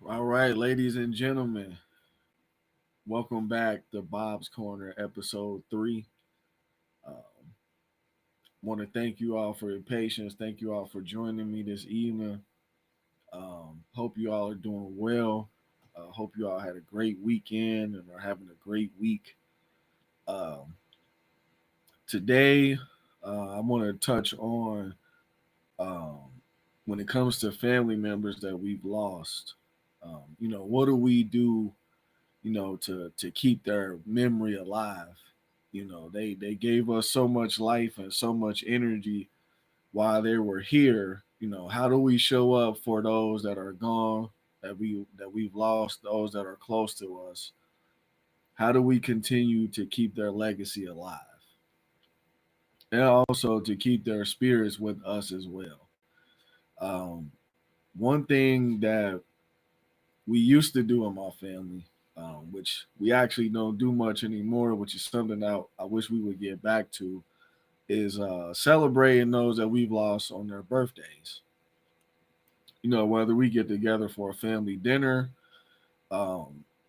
All right, ladies and gentlemen, welcome back to Bob's Corner, episode 3. Um, Want to thank you all for your patience. Thank you all for joining me this evening. Hope you all are doing well. Hope you all had a great weekend and are having a great week. Um, Today, I want to touch on um, when it comes to family members that we've lost. What do we do to keep their memory alive. They gave us so much life and so much energy while they were here. How do we show up for those that are gone, that we've lost, those that are close to us? How do we continue to keep their legacy alive? And also to keep their spirits with us as well. Um, One thing that we used to do in my family, which we actually don't do much anymore, which is something that I wish we would get back to, is celebrating those that we've lost on their birthdays. Whether we get together for a family dinner,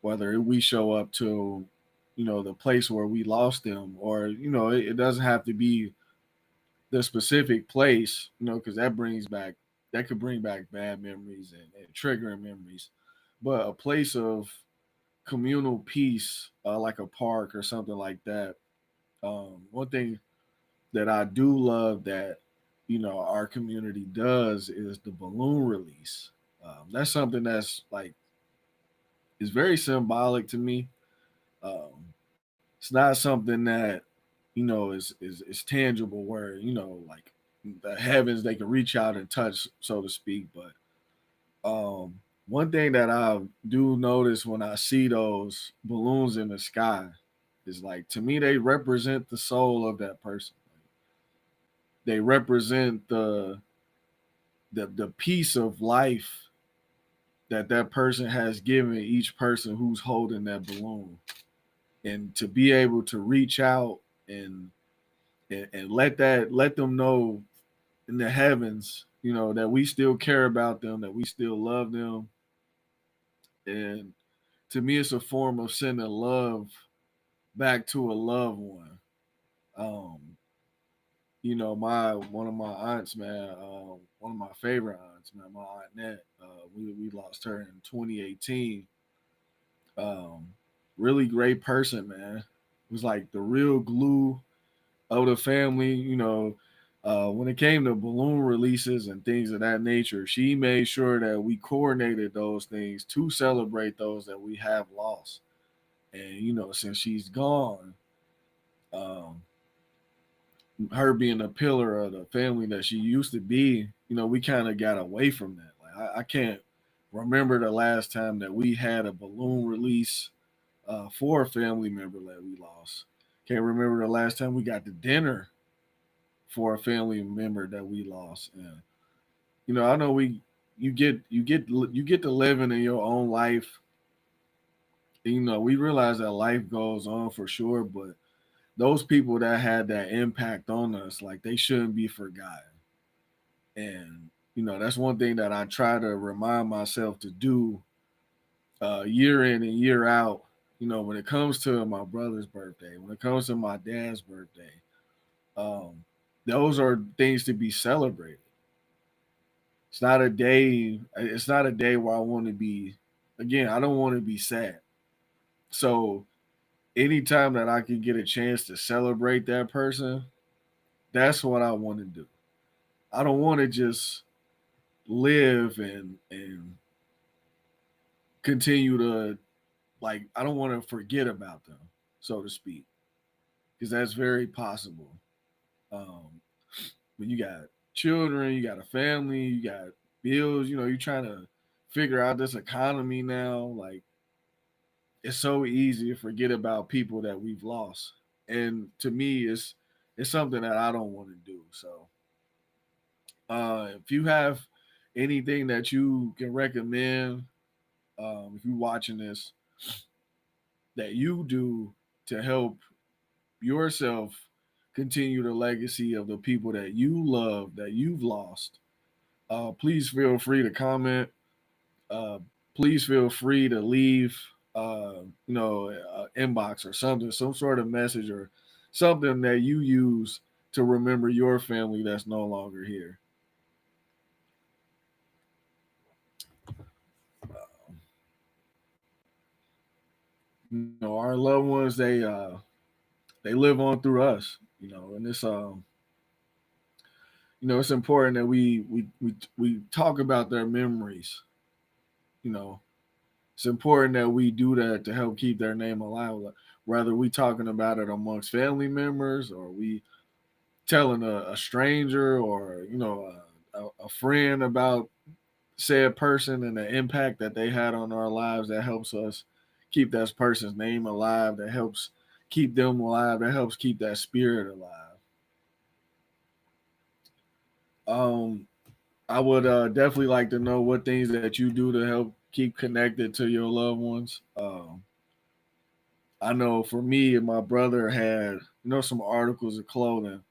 whether we show up to, the place where we lost them, or, it doesn't have to be the specific place, because that could bring back bad memories and triggering memories. But a place of communal peace, like a park or something like that. One thing that I do love that our community does is the balloon release. That's something that's like is very symbolic to me. It's not something that is tangible where like the heavens they can reach out and touch, so to speak. But one thing that I do notice when I see those balloons in the sky is like to me they represent the soul of that person. They represent the piece of life that person has given each person who's holding that balloon, and to be able to reach out and and let them know in the heavens, that we still care about them, that we still love them, and to me, it's a form of sending love back to a loved one. Um, my one of my aunts, man, one of my favorite aunts, man, my aunt Net. We lost her in 2018. Um, Really great person, man. Was like the real glue of the family. When it came to balloon releases and things of that nature, she made sure that we coordinated those things to celebrate those that we have lost. And since she's gone, um, her being a pillar of the family that she used to be, we kind of got away from that. Like I can't remember the last time that we had a balloon release for a family member that we lost. Can't remember the last time we got to dinner for a family member that we lost. And I know you get to living in your own life. And, we realize that life goes on for sure, but those people that had that impact on us, like they shouldn't be forgotten. And that's one thing that I try to remind myself to do year in and year out. When it comes to my brother's birthday, when it comes to my dad's birthday, um, those are things to be celebrated. It's not a day. It's not a day where I want to be. Again, I don't want to be sad. So anytime that I can get a chance to celebrate that person, that's what I want to do. I don't want to just live and continue to, like, I don't want to forget about them, so to speak, because that's very possible. Um, when you got children, you got a family, you got bills, you're trying to figure out this economy now. Like, it's so easy to forget about people that we've lost. And to me, it's something that I don't want to do. So if you have anything that you can recommend, if you're watching this, that you do to help yourself continue the legacy of the people that you love, that you've lost, please feel free to comment. Uh, please feel free to leave, inbox or something, some sort of message or something that you use to remember your family that's no longer here. Our loved ones, they live on through us, and it's important that we talk about their memories. You know, it's important that we do that to help keep their name alive. Whether we talking about it amongst family members or we telling a stranger or a friend about said person and the impact that they had on our lives, that helps us keep that person's name alive, that helps keep them alive, that helps keep that spirit alive. um I would definitely like to know what things that you do to help keep connected to your loved ones. I know for me and my brother had some articles of clothing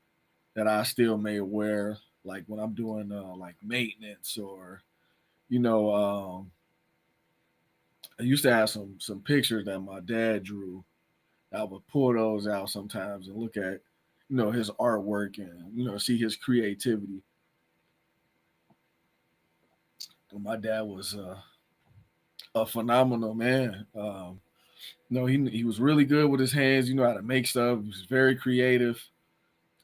that I still may wear, like when I'm doing like maintenance, or you know I used to have some pictures that my dad drew. I would pull those out sometimes and look at his artwork and see his creativity. And my dad was a phenomenal man. He was really good with his hands. You know how to make stuff. He was very creative,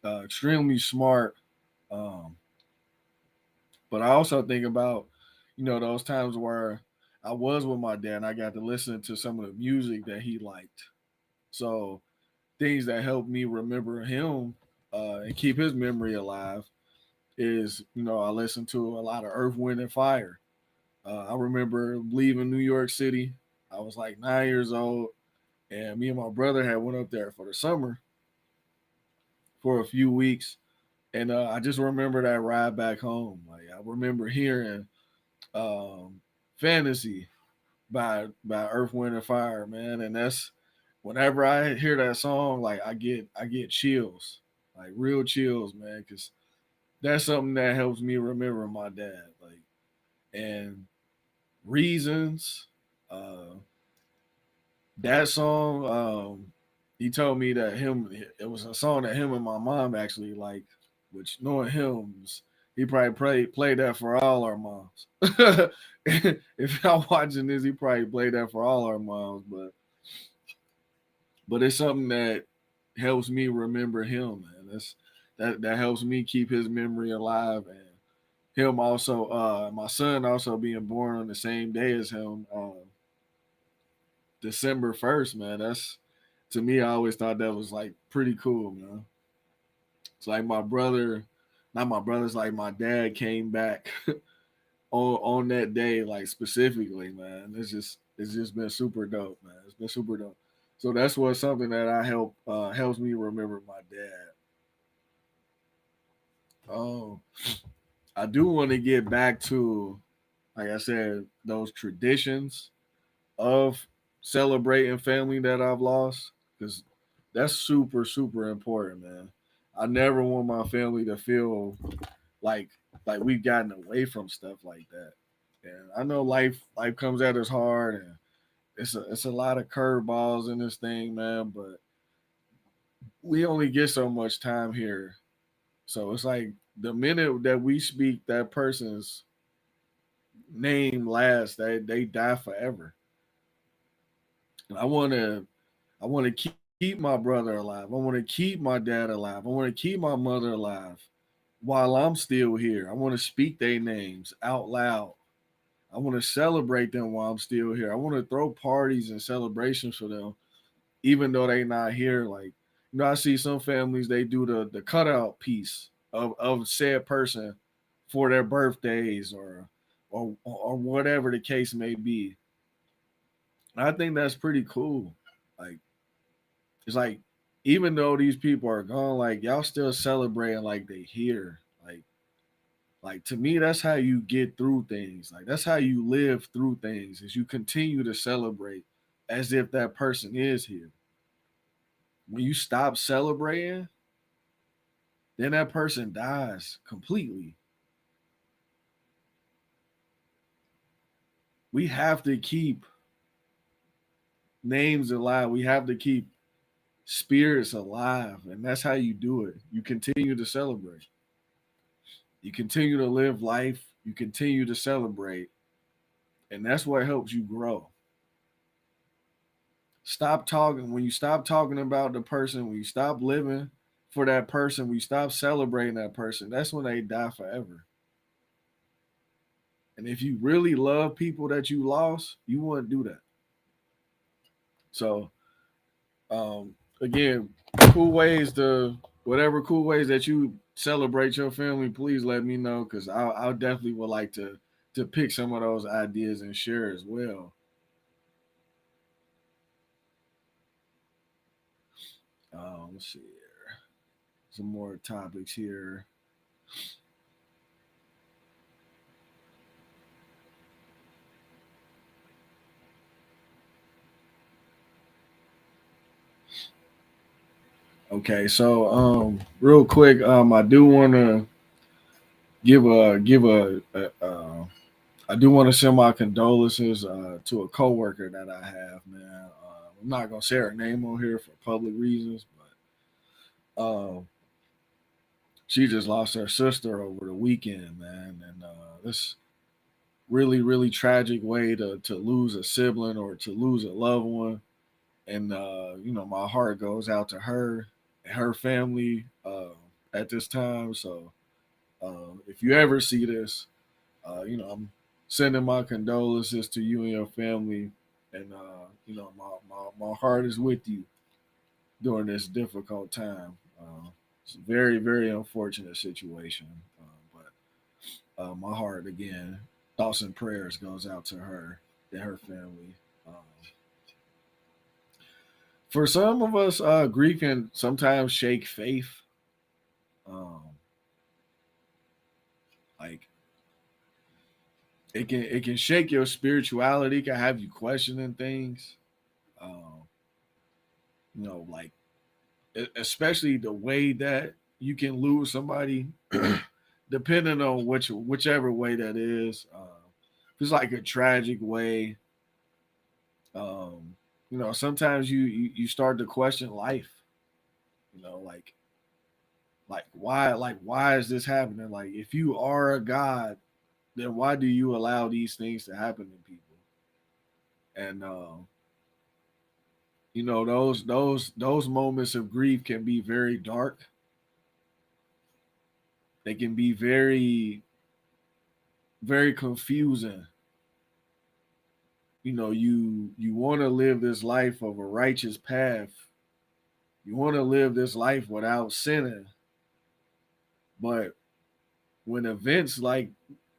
extremely smart. Um, but I also think about those times where I was with my dad and I got to listen to some of the music that he liked. So things that helped me remember him and keep his memory alive is I listened to a lot of Earth, Wind, and Fire. I remember leaving New York City. I was like 9 years old, and me and my brother had went up there for the summer for a few weeks, and I just remember that ride back home. Like I remember hearing "Fantasy" by Earth, Wind, and Fire, man, and that's whenever I hear that song, like I get chills, like real chills, man, because that's something that helps me remember my dad, like and reasons. Uh, that song, he told me that it was a song that him and my mom actually liked, which knowing him, he probably played that for all our moms. If y'all watching this, he probably played that for all our moms, but it's something that helps me remember him, man. That helps me keep his memory alive, and him also, my son also being born on the same day as him, December 1st, man. That's to me, I always thought that was like pretty cool, man. It's like my brother, not my brother's like my dad came back on that day, like specifically, man. It's just been super dope, man. It's been super dope. So that's what something that I helps me remember my dad. Oh, I do want to get back to, like I said, those traditions of celebrating family that I've lost, because that's super super important, man. I never want my family to feel like we've gotten away from stuff like that. And I know life comes at us hard, and it's a lot of curveballs in this thing, man. But we only get so much time here, so it's like the minute that we speak that person's name last, they die forever. And I want to keep my brother alive. I want to keep my dad alive. I want to keep my mother alive while I'm still here. I want to speak their names out loud. I want to celebrate them while I'm still here. I want to throw parties and celebrations for them, even though they not here. Like, I see some families, they do the cutout piece of said person for their birthdays, or whatever the case may be. I think that's pretty cool. Like, it's like, even though these people are gone, like y'all still celebrating like they here. Like to me, that's how you get through things. Like that's how you live through things, is you continue to celebrate as if that person is here. When you stop celebrating, then that person dies completely. we have to keep names alive. We have to keep spirits alive. And that's how you do it. You continue to celebrate. You continue to live life. You continue to celebrate. And that's what helps you grow. Stop talking. When you stop talking about the person, when you stop living for that person, when you stop celebrating that person, that's when they die forever. And if you really love people that you lost, you wouldn't do that. So, again, cool ways to whatever cool ways that you celebrate your family, please let me know because I definitely would like to pick some of those ideas and share as well. Let's see here. Some more topics here. Okay, so real quick, I do want to give a I do want to send my condolences to a coworker that I have, man. I'm not gonna say her name on here for public reasons, but she just lost her sister over the weekend, man, and this really really tragic way to lose a sibling or to lose a loved one, and my heart goes out to her and her family at this time. So if you ever see this, I'm sending my condolences to you and your family, and my heart is with you during this difficult time. It's a very very unfortunate situation, but my heart again, thoughts and prayers goes out to her and her family. For some of us, grief can sometimes shake faith. Um, like it can shake your spirituality, can have you questioning things. Um, like especially the way that you can lose somebody, depending on whichever way that is. If it's like a tragic way, sometimes you start to question life. Like why is this happening? Like if you are a god, then why do you allow these things to happen to people? And those moments of grief can be very dark. They can be very very confusing. You want to live this life of a righteous path. You want to live this life without sinning. But when events like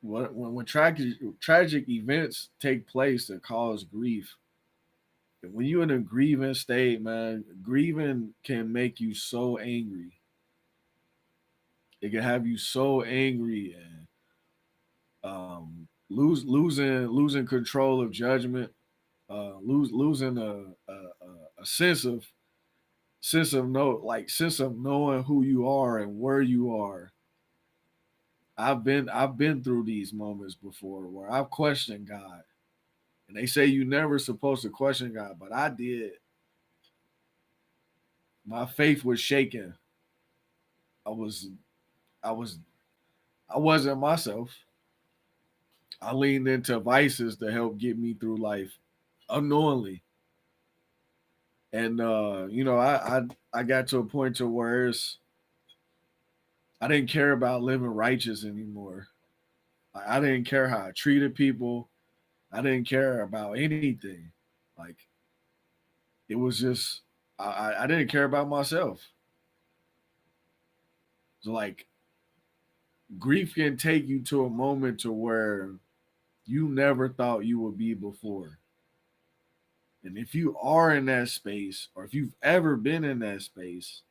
when tragic events take place that cause grief, when you're in a grieving state, man, grieving can make you so angry. It can have you so angry and losing control of judgment, losing a sense of knowing who you are and where you are. I've been through these moments before where I've questioned God, and they say you're never supposed to question God, but I did. My faith was shaken. I was I was I wasn't myself. I leaned into vices to help get me through life unknowingly. And I got to a point to where I didn't care about living righteous anymore. I didn't care how I treated people. I didn't care about anything. Like it was just I didn't care about myself. So like grief can take you to a moment to where you never thought you would be before. And if you are in that space, or if you've ever been in that space,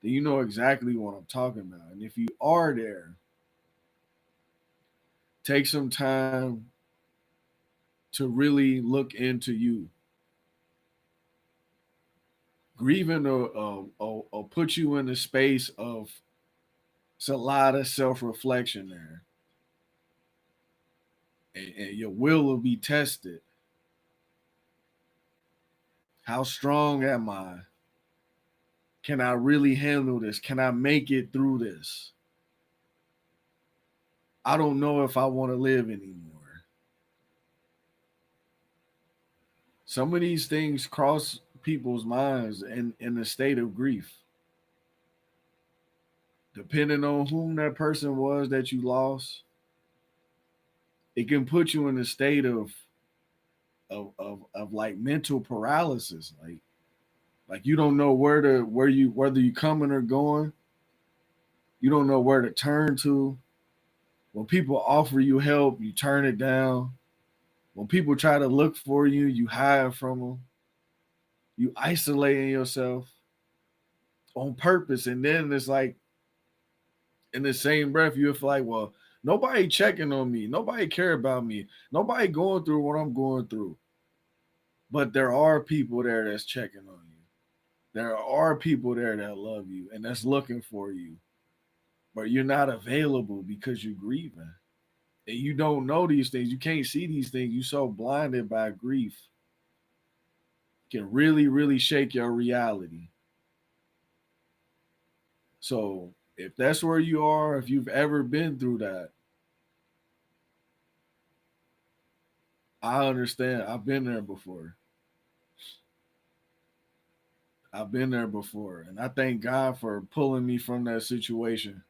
then you know exactly what I'm talking about. And if you are there, take some time to really look into you. Grieving will put you in the space of it's a lot of self reflection there. and your will be tested. How strong am I? Can I really handle this? Can I make it through this? I don't know if I want to live anymore. Some of these things cross people's minds in a state of grief. Depending on whom that person was that you lost, it can put you in a state of like mental paralysis. Like you don't know whether you coming or going. You don't know where to turn to. When people offer you help, you turn it down. When people try to look for you, you hide from them. You isolating yourself on purpose, and then it's like in the same breath you feel like, well, nobody checking on me, nobody care about me, nobody going through what I'm going through. But there are people there that's checking on you. There are people there that love you and that's looking for you. But you're not available because you're grieving. And you don't know these things. You can't see these things. You're so blinded by grief. It can really, really shake your reality. So if that's where you are, if you've ever been through that, I understand. I've been there before. I've been there before. And I thank God for pulling me from that situation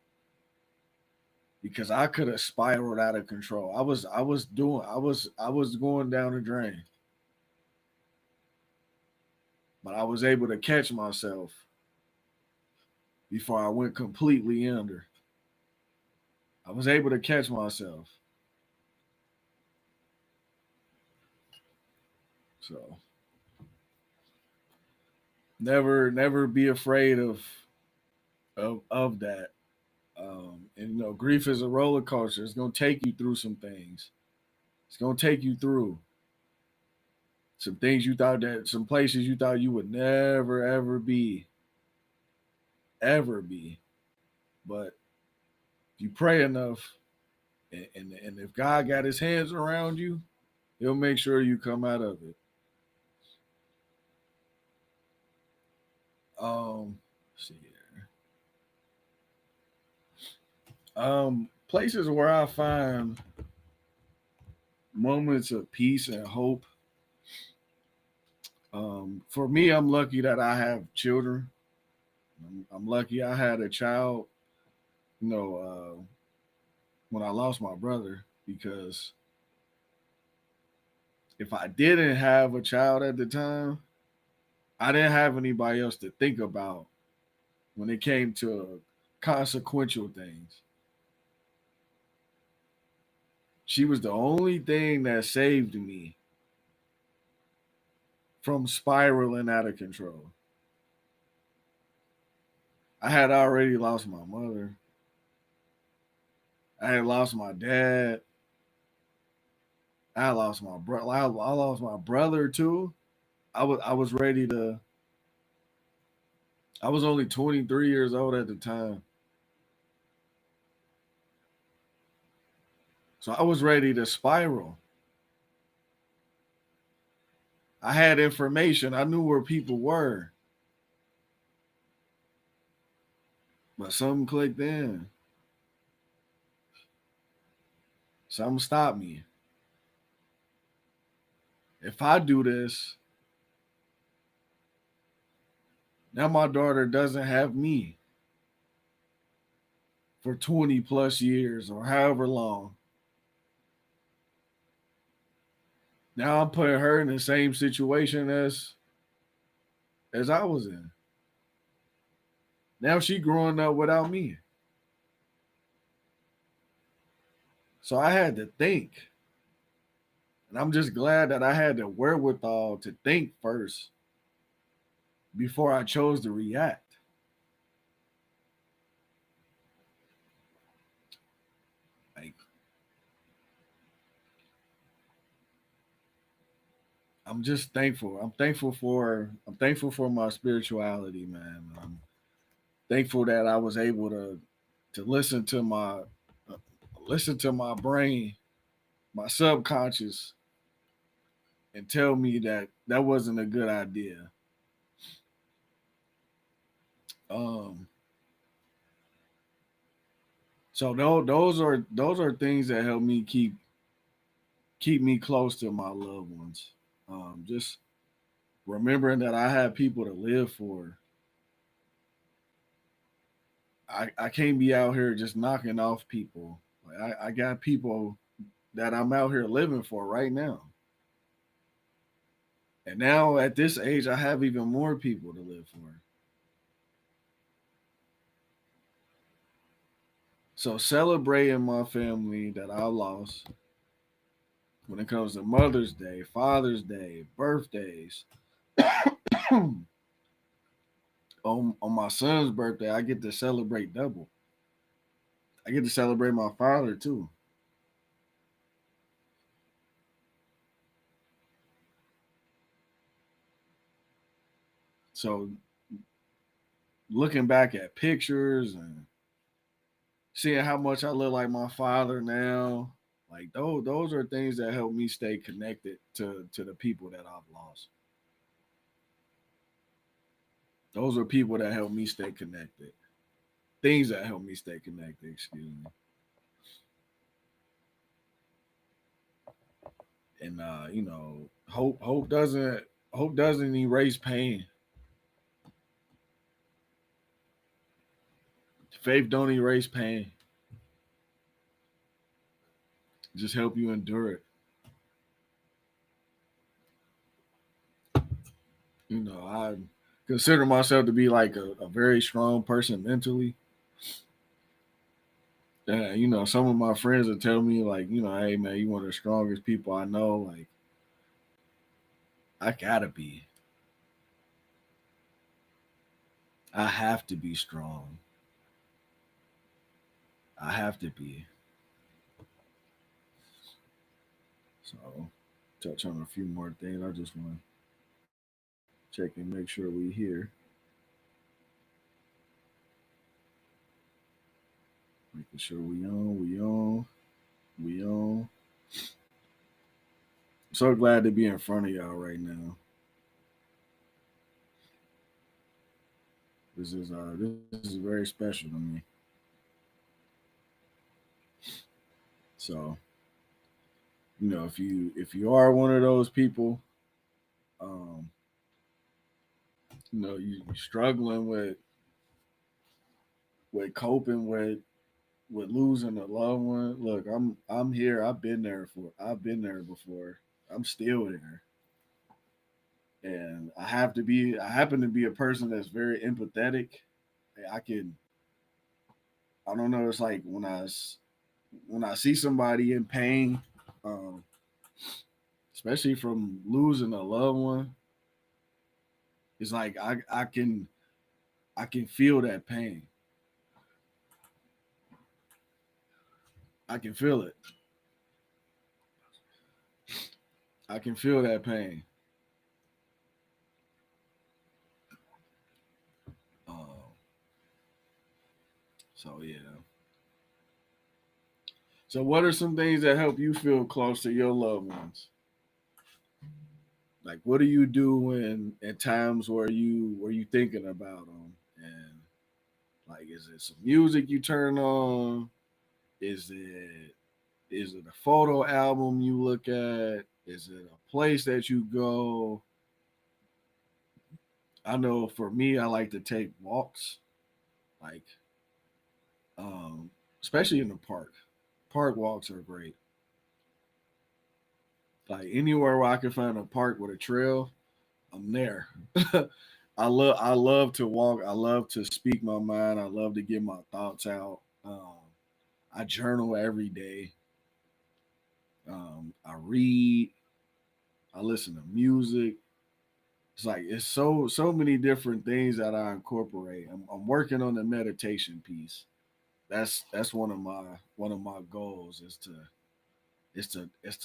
because I could have spiraled out of control. I was going down the drain. But I was able to catch myself before I went completely under. I was able to catch myself. So never be afraid of that. And grief is a roller coaster. It's gonna take you through some things. It's gonna take you through some things you thought that some places you thought you would never ever be. But if you pray enough, and if God got His hands around you, He'll make sure you come out of it. Let's see here. Places where I find moments of peace and hope. For me, I'm lucky that I have children. I'm lucky I had a child. You know, when I lost my brother, because if I didn't have a child at the time, I didn't have anybody else to think about when it came to consequential things. She was the only thing that saved me from spiraling out of control. I had already lost my mother. I had lost my dad. I lost my brother. I lost my brother too. I was ready to. I was only 23 years old at the time, so I was ready to spiral. I had information. I knew where people were, but something clicked in. Something stopped me. If I do this, now my daughter doesn't have me for 20 plus years or however long. Now I'm putting her in the same situation as I was in. Now she growing up without me. So I had to think. And I'm just glad that I had the wherewithal to think first before I chose to react. Like I'm just thankful. I'm thankful for my spirituality, man. I'm thankful that I was able to listen to my brain my subconscious and tell me that that wasn't a good idea. Um, so those are things that help me keep me close to my loved ones. Just remembering that I have people to live for. I can't be out here just knocking off people. Like I got people that I'm out here living for right now. And now at this age, I have even more people to live for. So celebrating my family that I lost when it comes to Mother's Day, Father's Day, birthdays. On my son's birthday, I get to celebrate double. I get to celebrate my father too. So looking back at pictures and seeing how much I look like my father now, like those are things that help me stay connected to the people that I've lost. Those are people that help me stay connected. Things that help me stay connected, excuse me. And hope doesn't erase pain. Faith don't erase pain. Just help you endure it. I consider myself to be like a very strong person mentally. Some of my friends will tell me like, hey man, you one of the strongest people I know. Like, I gotta be. I have to be strong. I have to be. So, touch on a few more things. I just want to check and make sure we here. Making sure we on. So glad to be in front of y'all right now. This is very special to me. So, if you are one of those people, um, you're struggling with coping with losing a loved one. Look, I'm here. I've been there before. I'm still there. And I happen to be a person that's very empathetic. I can I don't know, it's like when I see somebody in pain, um, especially from losing a loved one, it's like I can feel that pain. I can feel it. I can feel that pain. Um, so yeah. So what are some things that help you feel close to your loved ones? Like what do you do when at times where you thinking about them? And like, is it some music you turn on? Is it is it a photo album you look at? Is it a place that you go? I know for me, I like to take walks, like especially in the park. Park walks are great. Like anywhere where I can find a park with a trail, I'm there. I love to walk. I love to speak my mind. I love to get my thoughts out. I journal every day. I read. I listen to music. It's like it's so many different things that I incorporate. I'm working on the meditation piece. That's one of my goals is to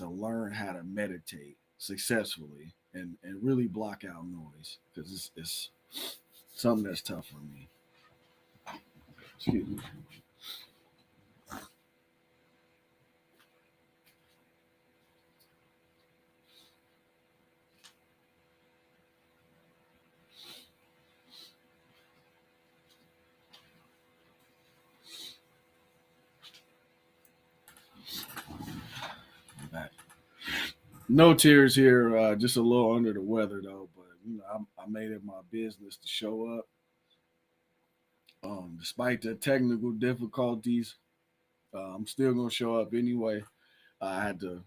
learn how to meditate successfully and really block out noise because it's something that's tough for me. Excuse me. No tears here. Just a little under the weather though, but I made it my business to show up. Despite the technical difficulties, I'm still gonna show up anyway. I had to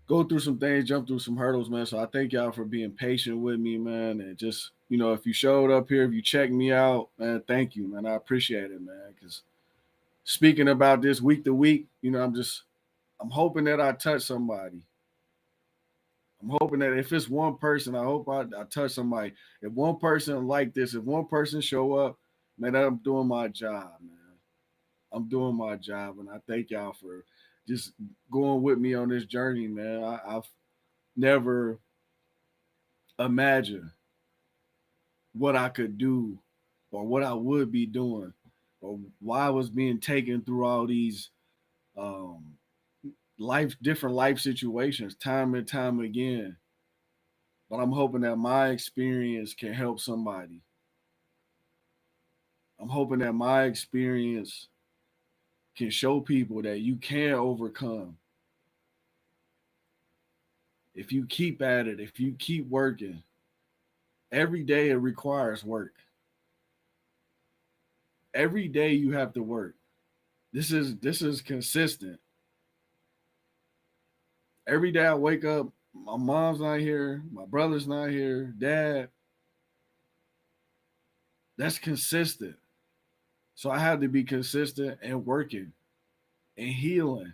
go through some things, jump through some hurdles, man. So I thank y'all for being patient with me, man. And just, if you showed up here, if you checked me out, man, thank you, man. I appreciate it, man. Because speaking about this week to week, I'm hoping that I touch somebody. I'm hoping that if it's one person, I hope I touch somebody. If one person like this, if one person show up, man, I'm doing my job, man. I'm doing my job, and I thank y'all for just going with me on this journey, man. I've never imagined what I could do or what I would be doing or why I was being taken through all these um, different life situations time and time again. But I'm hoping that my experience can help somebody. I'm hoping that my experience can show people that you can overcome if you keep at it, if you keep working. Every day it requires work. Every day you have to work. This is consistent. Every day I wake up, my mom's not here, my brother's not here, dad. That's consistent. So I have to be consistent and working and healing.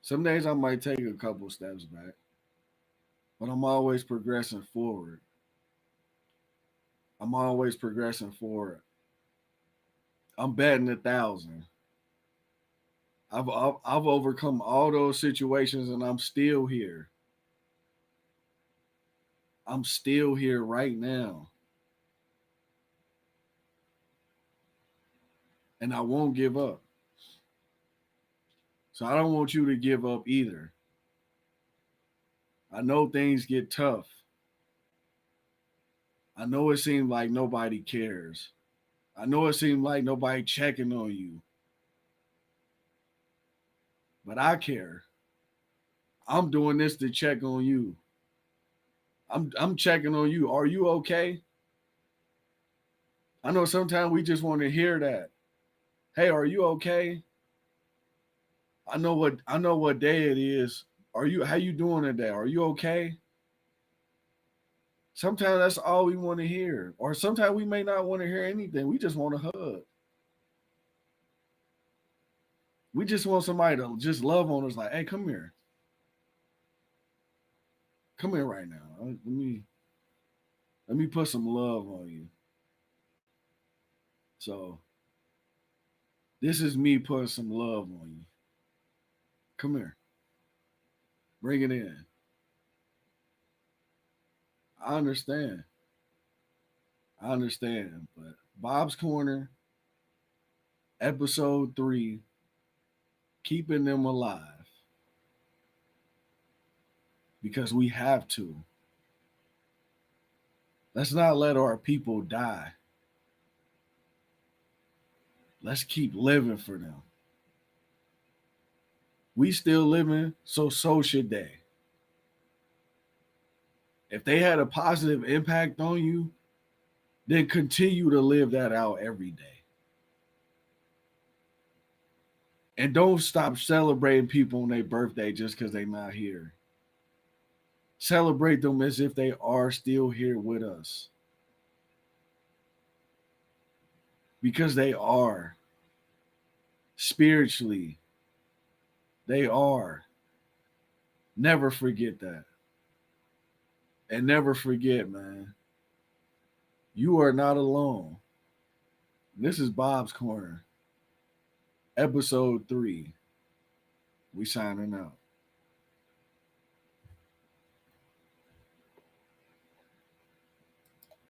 Some days I might take a couple steps back, but I'm always progressing forward. I'm always progressing forward. I'm betting 1,000. I've overcome all those situations and I'm still here. I'm still here right now. And I won't give up. So I don't want you to give up either. I know things get tough. I know it seems like nobody cares. I know it seems like nobody checking on you. But I care. I'm doing this to check on you. I'm checking on you. Are you okay? I know sometimes we just want to hear that. Hey, are you okay? I know what day it is. How you doing today? Are you okay? Sometimes that's all we want to hear. Or sometimes we may not want to hear anything. We just want a hug. We just want somebody to just love on us like, hey, come here. Come here right now. Let me put some love on you. So this is me putting some love on you. Come here. Bring it in. I understand. I understand. But Bob's Corner, episode 3, keeping them alive. Because we have to. Let's not let our people die. Let's keep living for them. We still living, so should they. If they had a positive impact on you, then continue to live that out every day. And don't stop celebrating people on their birthday just because they're not here. Celebrate them as if they are still here with us. Because they are. Spiritually, they are. Never forget that. And never forget, man, you are not alone. This is Bob's Corner, episode 3. We signing out.